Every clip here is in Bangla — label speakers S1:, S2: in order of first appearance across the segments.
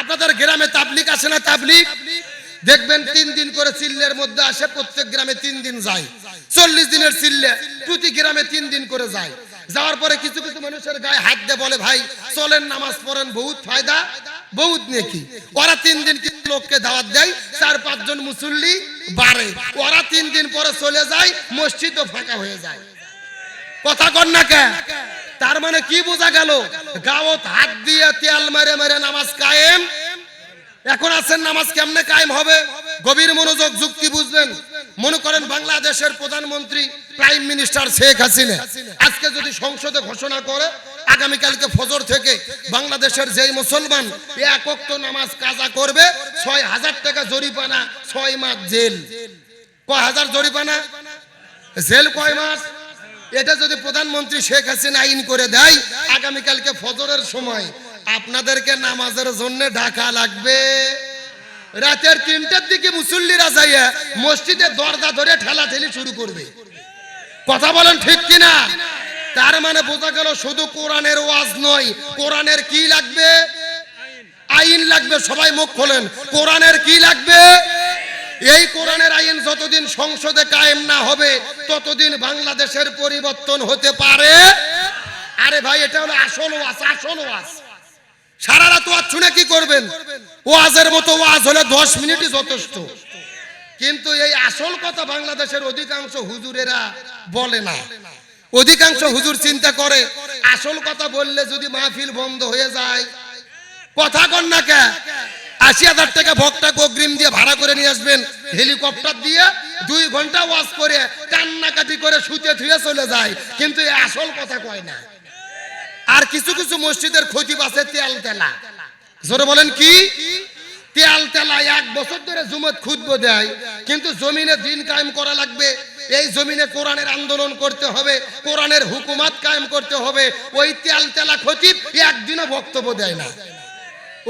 S1: আপনাদের গ্রামে তাবলিগ আসে না? তাবলিগ দেখবেন 3 দিন করে চিল্লের মধ্যে আসে, প্রত্যেক গ্রামে 3 দিন যায়, 40 দিনের চিল্লে প্রতি গ্রামে 3 দিন করে যায়। যাওয়ার পরে কিছু কিছু মানুষের গায়ে হাত দিয়ে বলে, ভাই চলেন নামাজ পড়েন, বহুত ফায়দা, বহুত নেকি। ওরা 3 দিন কিন্তু লোককে দাওয়াত দেয়, 4-5 জন মুসল্লি বাড়ে, ওরা 3 দিন পরে চলে যায়, মসজিদও ফাঁকা হয়ে যায়। কথা কন না কে? তার মানে কি বোঝা গেল? গাওত হাত দিয়ে তেল মেরে মেরে নামাজ কায়েম। এখন আছেন, নামাজ কেমনে কায়েম হবে? গভীর মনোযোগ, যুক্তি বুঝবেন। মনে করেন বাংলাদেশের প্রধানমন্ত্রী প্রাইম মিনিস্টার শেখ হাসিনা আজকে যদি সংসদে ঘোষণা করে আগামীকালকে ফজর থেকে বাংলাদেশের যেই মুসলমান 1 ওয়াক্ত নামাজ কাজা করবে 6000 টাকা জরিমানা, 6 মাস জেল। কয় হাজার জরিমানা, জেল কয় মাস? এটা যদি প্রধানমন্ত্রী শেখ হাসিনা আইন করে দেয়, আগামীকালকে ফজরের সময় আপনাদেরকে নামাজের জন্য ঢাকা লাগবে। রাতের 3টার দিকে মুসল্লিরা যাইয়া মসজিদে দরজা ধরে ঠেলাঠেলি শুরু করবে। কথা বলেন ঠিক কিনা? তার মানে বোঝা গেল শুধু কোরআনের ওয়াজ নয়, কোরআনের কি লাগবে? আইন লাগবে। সবাই মুখ খোলেন, কোরআনের কি লাগবে? এই কোরআনের আইন যতদিন সংসদে কায়েম না হবে ততদিন বাংলাদেশের পরিবর্তন হতে পারে। আরে ভাই, এটা হলো আসল ওয়াজ, আসল ওয়াজ। সারা রাত ওয়াজ শুনে কি করবেন? ওয়াজের মতো ওয়াজ হলে 10 মিনিটই যথেষ্ট। কিন্তু এই আসল কথা বাংলাদেশের অধিকাংশ হুজুরেরা বলে না। অধিকাংশ হুজুর চিন্তা করে আসল কথা বললে যদি মাহফিল বন্ধ হয়ে যায়। কথা কন না কে? 80,000 টাকা ভক্তকে অগ্রিম দিয়ে ভাড়া করে নিয়ে আসবেন, হেলিকপ্টার দিয়ে 2 ঘন্টা ওয়াজ করে কান্নাকাটি করে শুতে থুয়ে চলে যায়, কিন্তু এই আসল কথা কয় না। আর কিছু কিছু মসজিদের খতিব আছে তেল তেলা। জোরে বলেন কি? তেল তেলা 1 বছর ধরে জুমত খুতবা দেয়, কিন্তু জমিনে দিন কায়েম করা লাগবে, এই জমিনে কোরআনের আন্দোলন করতে হবে, কোরআনের হুকুমত কায়েম করতে হবে। ওই তেল তেলা খতিব একদিনও বক্তব্য দেয় না।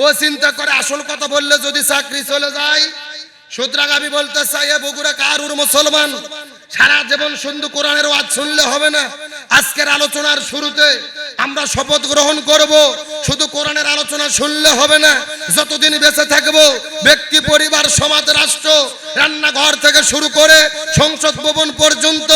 S1: ও চিন্তা করে আসল কথা বললে যদি চাকরি চলে যায়। সুতরাং আমি বলতে চাই, বগুড়া কারুর মুসলমান সারা জীবন শুধু কোরআনের ওয়াজ শুনলে হবে না। আজকের আলোচনার শুরুতে আমরা শপথ গ্রহণ করব, শুধু কোরআনের আলোচনা শুনলে হবে না। যতদিন বেঁচে থাকব, ব্যক্তি, পরিবার, সমাজ, রাষ্ট্র, রান্নাঘর থেকে শুরু করে সংসদ ভবন পর্যন্ত,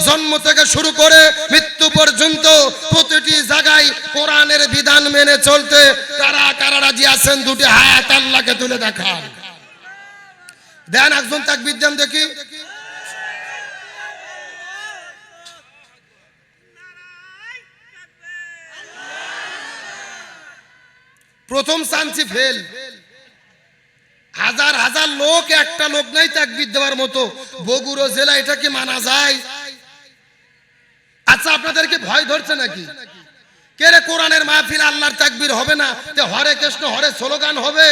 S1: জন্ম থেকে শুরু করে মৃত্যু পর্যন্ত প্রতিটি জায়গায় কোরআনের বিধান মেনে চলতে কারা কারা রাজি আছেন? 2টি হাত আল্লাহকে তুলে দেখান। দেন একজন তাকবীর দেন দেখি। প্রথম চান্সি ফেল। হাজার হাজার লোক, একটা লোক নাই তাকবীর দেওয়ার মতো। বগুড়া জেলা, এটা কি মানা যায়? আচ্ছা, আপনাদেরকে ভয় ধরছে নাকি? কে রে, কোরআনের মাহফিল আল্লাহর তাকবীর হবে না? তে হরে কৃষ্ণ হরে স্লোগান হবে।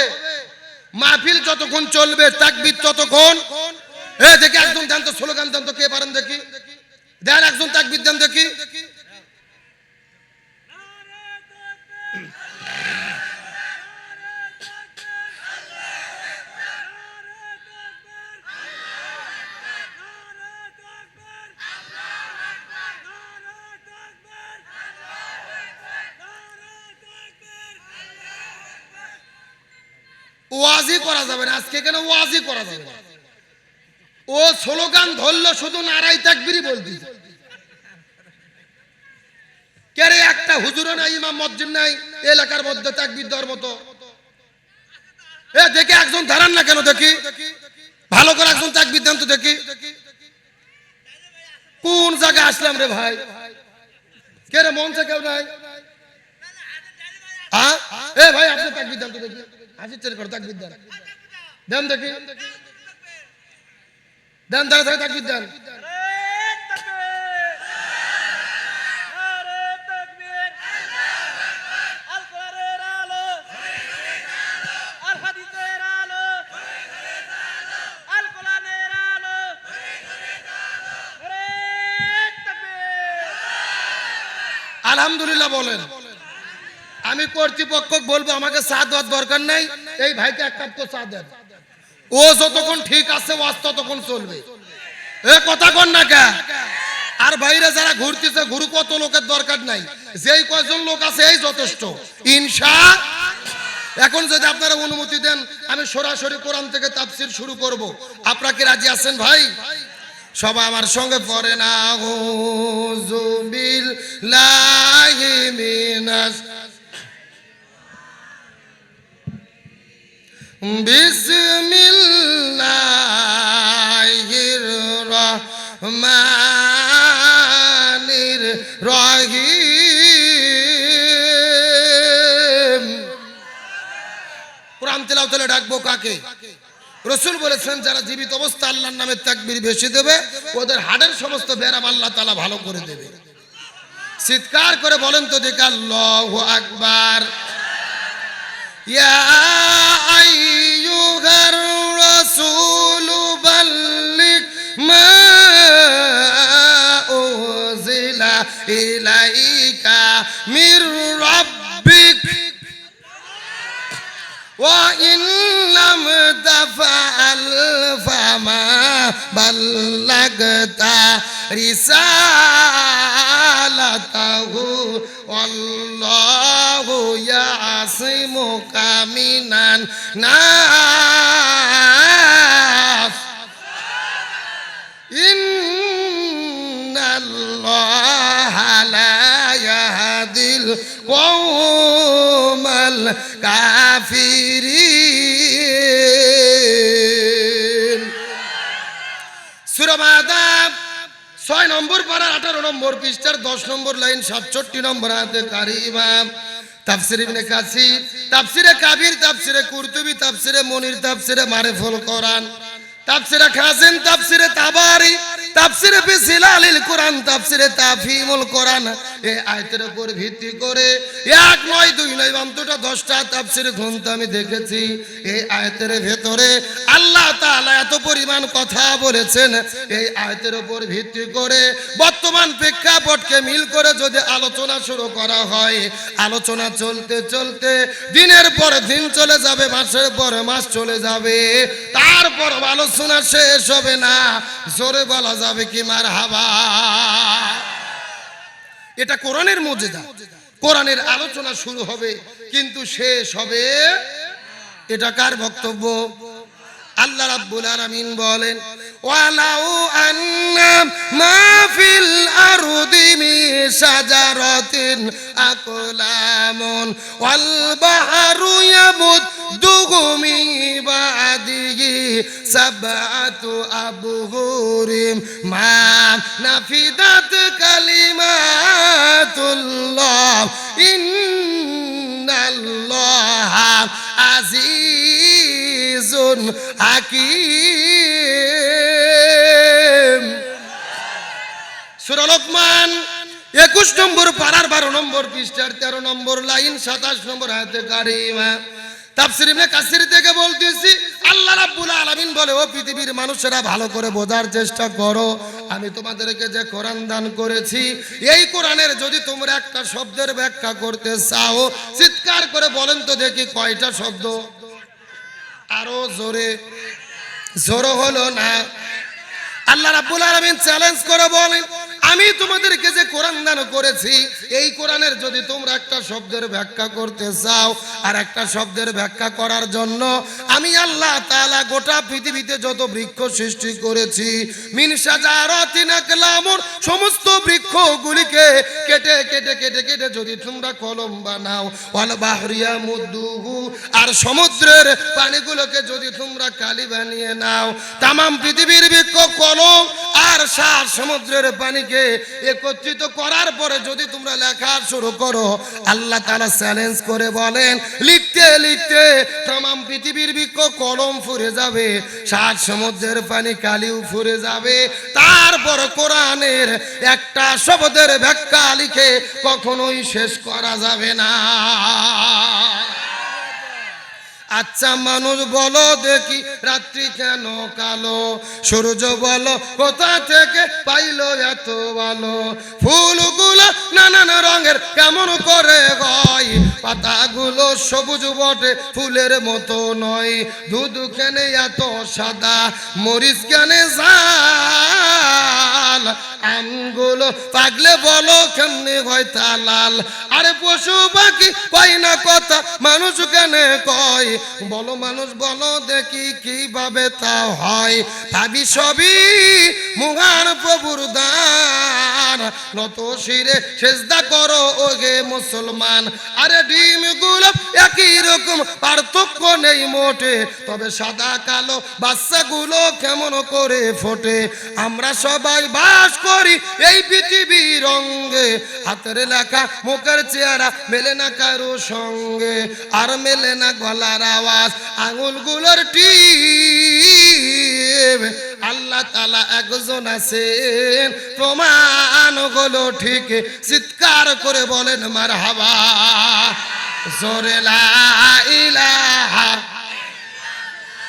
S1: মাহফিল যতক্ষণ চলবে তাকবীর ততক্ষণ। দেখি একজন দেন তো, স্লোগান দেন তো, কে পারেন দেখি? দেন একজন তাকবীর দেন দেখি। ওয়াজি করা যাবে না আজকে, কেন ওয়াজি করা যাবে না? ও স্লোগান ধরলো, শুধু নারাই তাকবীরই বলতি। কে রে, একটা হুজুরও নাই, ইমাম মসজিদ নাই এলাকার মধ্যে তাকবীর দেওয়ার মতো। দেখে একজন দাঁড়ান না কেন দেখি? ভালো করে একজন তাকবীর দেন তো দেখি। কোন জায়গায় আসলাম রে ভাই? কে রে, মঞ্চে কেউ নাই? ভাই আপনি তাকবীর দেন তো দেখি। হাসির চেষ্টা করে তাকবীর দেন, দেন দেখি। দেন, দাঁড়া দাঁড়া তাকবীর দেন। আলহামদুলিল্লাহ বলেন। আমি কর্তৃপক্ষ বলবো আমাকে চা দেওয়ার দরকার নাই, এই ভাইকে 1 কাপ তো চা দেন। ও যতক্ষণ ঠিক আছে ওয়াজ ততক্ষণ চলবে। কথা কন না কে? আর বাইরে যারা ঘুরতেছে ঘুরু, কত লোকের দরকার নাই, যেই কয়জন লোক আছে এই যথেষ্ট। এখন যদি আপনারা অনুমতি দেন আমি সরাসরি কোরআন থেকে তাফসীর শুরু করব। আপনারা কি রাজি আছেন ভাই? সবাই আমার সঙ্গে পড়েন আউযু বিল্লাহি মিনাশ বিসমিল্লাহির রহমানির রহিম। কোরআন তেলাওয়াত করে ডাকবো কাকে? রাসূল বলেছেন যারা জীবিত অবস্থা আল্লাহর নামে তাকবীর বেশি দেবে ওদের হাড়ের সমস্ত ব্যারাম আল্লাহ তাআলা ভালো করে দেবে। চিৎকার করে বলেন তো দেখি আল্লাহু আকবার। ইয়া আইয়ুহার রাসূল বাল্লিগ মা উযিলা ইলাইকা মির রাব্বিক ওয়া ইন লাম তাফআল ফামা বাল্লাগতা রিসালাতাহু আল্লাহু ইয়াসিমুকা মিনান নাস ইন্নাল্লাহা লা ইয়াহদিল কওমাল কাফিরিন। সূরা মায়দা 6 নম্বর পারা 18 নম্বর পৃষ্ঠার 10 নম্বর লাইন 67 নম্বর আয়াতে কারিমা। তাফসীর ইবনে কাসির, তাফসীরে কাবির, তাফসীরে কুরতুবী, তাফসীরে মুনির, তাফসীরে মারিফুল কোরআন, তাফসীরে খাজিন, তাফসীরে তাবারি, তাফসীরে বিসিলালিল কোরআন, তাফসীরে তাফহিমুল কোরআন এই আয়াতের উপর ভিত্তি করে 1 9 2 9 অন্তত 10টা তাফসীর গ্রন্থ আমি দেখেছি। এই আয়াতের ভেতরে আল্লাহ তাআলা এত পরিমাণ কথা বলেছেন। এই আয়াতের উপর ভিত্তি করে বর্তমান প্রেক্ষাপটকে মিল করে যদি আলোচনা শুরু করা হয়, আলোচনা চলতে চলতে দিনের পর দিন চলে যাবে, মাসের পর মাস চলে যাবে, তারপর আলোচনা শেষ হবে না। জোরে বলা যাবে কি মারহাবা। এটা কোরআনের মুজিজা। কোরআনের আলোচনা শুরু হবে কিন্তু শেষ হবে, এটা কার বক্তব্য? আল্লাহ রাব্বুল আলামিন বলেন ওয়ালাউ আন্না মা ফিল আরদি মিন শাজারাতিন আকলামুন ওয়াল বাহরু ইয়ামুদ্দুহু মিন বাদিহি সাবআতু আবহুরিম মা নাফিদাত কালিমাতুল্লাহ ইন্নাল্লাহা আজিজুন হাকিম। সূরা লোকমান 21 নম্বর পারার 12 নম্বর পৃষ্ঠার 13 নম্বর লাইন 27 নম্বর আয়াতে কারিমা। তাফসীর ইবনে কাসির থেকে বলতেছি আল্লাহ রাব্বুল আলামিন বলে ও পৃথিবীর মানুষেরা ভালো করে বোঝার চেষ্টা করো, আমি তোমাদেরকে যে কোরআন দান করেছি এই কোরআনের যদি তোমরা একটা শব্দের ব্যাখ্যা করতে চাও চিৎকার করে বলেন তো দেখি কয়টা শব্দ? আরো জোরে, জোরে হলো না। আল্লাহ রাব্বুল আলামিন চ্যালেঞ্জ করে বলেন আমি তোমাদেরকে যে কোরআন দান করেছি এই কোরআনের যদি তোমরা একটা শব্দের ব্যাখ্যা করতে চাও, আর একটা শব্দের ব্যাখ্যা করার জন্য আমি আল্লাহ তাআলা গোটা পৃথিবীতে যত বৃক্ষ সৃষ্টি করেছি মিন শাজারাতিন আকলামুন সমস্ত বৃক্ষগুলিকে কেটে কেটে কেটে কেটে যদি তোমরা কলম বানাও ওয়াল বাহরিয়া মুদ্দুহু আর সমুদ্রের পানিগুলোকে যদি তোমরা কালি বানিয়ে নাও, তামাম পৃথিবীর বৃক্ষ কলম আর সাত সমুদ্রের পানিকে একত্রিত করার পরে যদি তোমরা লেখা শুরু করো, আল্লাহ তাআলা চ্যালেঞ্জ করে বলেন লিখতে লিখতে तमाम পৃথিবীর বৃক্ষ কলম ফুরে যাবে, সাত সমুদ্রের পানি কালিও ফুরে যাবে, তারপর কোরআনের একটা শব্দের ব্যাখ্যা লিখে কখনোই শেষ করা যাবে না। আচ্ছা মানুষ বলো দেখি রাত্রি কেন কালো, সূর্য বলো কোথা থেকে পাইলো এত ভালো, ফুলগুলো নানান রঙের কেমন করে হয়, পাতাগুলো সবুজ বটে ফুলের মতো নয়, দুধ কেন এত সাদা, মরিচ কেন লাল, আমগুলো পাগলে বলো কেমনে হয় তা লাল। আরে পশু পাখি কয় না কথা, মানুষ কেন কয়, বলো মানুষ বলো দেখি কিভাবে তা হয়। ভাবি সবই মহান প্রভুর দান, নত শিরে সেজদা করো ওগে মুসলমান। আরে ডিমগুলো একই রকম, পার্থক্য নেই মোটে, তবে সাদা কালো বাচ্চাগুলো কেমন করে ফোটে। আমরা সবাই বাস করি এই পৃথিবীর রঙে, হাতের লেখা মুখের চেহারা মেলে না কারো সঙ্গে, আর মেলে না গলার আওয়াজ আঙুলগুলোর টিপ। আল্লাহ তাআলা একজন আছেন, প্রমাণ হলো ঠিক, চিৎকার করে বলেন মারহাবা। জোরে লা ইলাহা